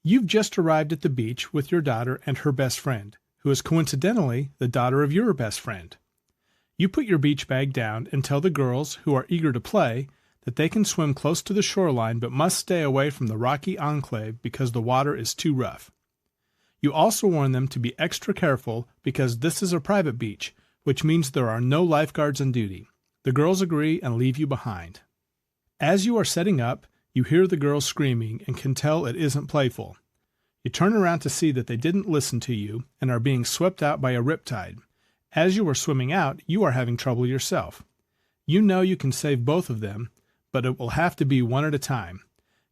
You've just arrived at the beach with your daughter and her best friend, who is coincidentally the daughter of your best friend. You put your beach bag down and tell the girls, who are eager to play, that they can swim close to the shoreline but must stay away from the rocky enclave because the water is too rough. You also warn them to be extra careful because this is a private beach, which means there are no lifeguards on duty. The girls agree and leave you behind. As you are setting up, you hear the girls screaming and can tell it isn't playful. You turn around to see that they didn't listen to you and are being swept out by a riptide. As you are swimming out, you are having trouble yourself. You know you can save both of them, but it will have to be one at a time.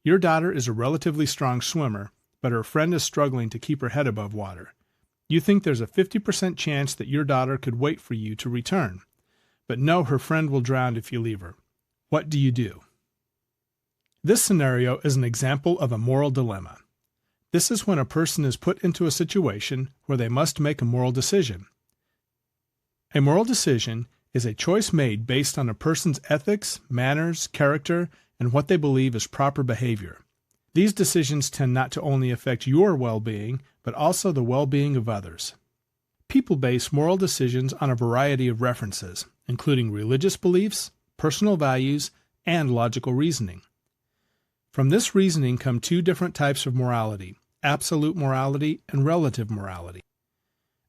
Your daughter is a relatively strong swimmer, but her friend is struggling to keep her head above water. You think there's a 50% chance that your daughter could wait for you to return, but know her friend will drown if you leave her. What do you do? This scenario is an example of a moral dilemma. This is when a person is put into a situation where they must make a moral decision. A moral decision is a choice made based on a person's ethics, manners, character, and what they believe is proper behavior. These decisions tend not to only affect your well-being, but also the well-being of others. People base moral decisions on a variety of references, including religious beliefs, personal values, and logical reasoning. From this reasoning come two different types of morality: absolute morality and relative morality.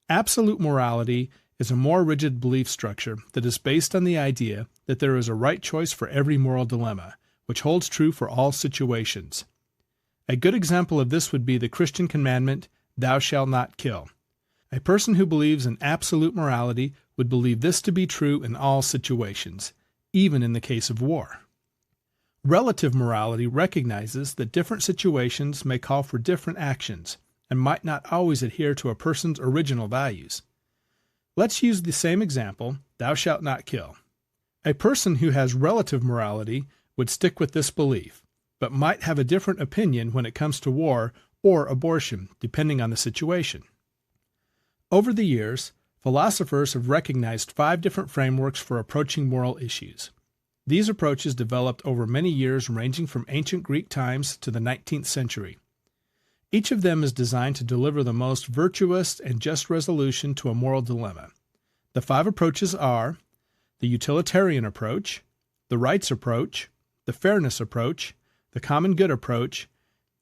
Absolute morality is a more rigid belief structure that is based on the idea that there is a right choice for every moral dilemma, which holds true for all situations. A good example of this would be the Christian commandment, "Thou shalt not kill." A person who believes in absolute morality would believe this to be true in all situations, even in the case of war. Relative morality recognizes that different situations may call for different actions and might not always adhere to a person's original values. Let's use the same example, "Thou shalt not kill." A person who has relative morality would stick with this belief, but might have a different opinion when it comes to war or abortion, depending on the situation. Over the years, philosophers have recognized 5 different frameworks for approaching moral issues. These approaches developed over many years, ranging from ancient Greek times to the 19th century. Each of them is designed to deliver the most virtuous and just resolution to a moral dilemma. The 5 approaches are the utilitarian approach, the rights approach, the fairness approach, the common good approach,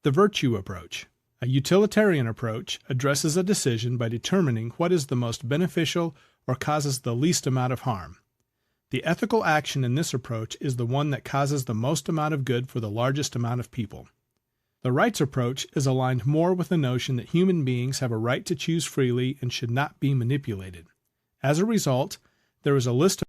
the virtue approach. A utilitarian approach addresses a decision by determining what is the most beneficial or causes the least amount of harm. The ethical action in this approach is the one that causes the most amount of good for the largest amount of people. The rights approach is aligned more with the notion that human beings have a right to choose freely and should not be manipulated. As a result, there is a list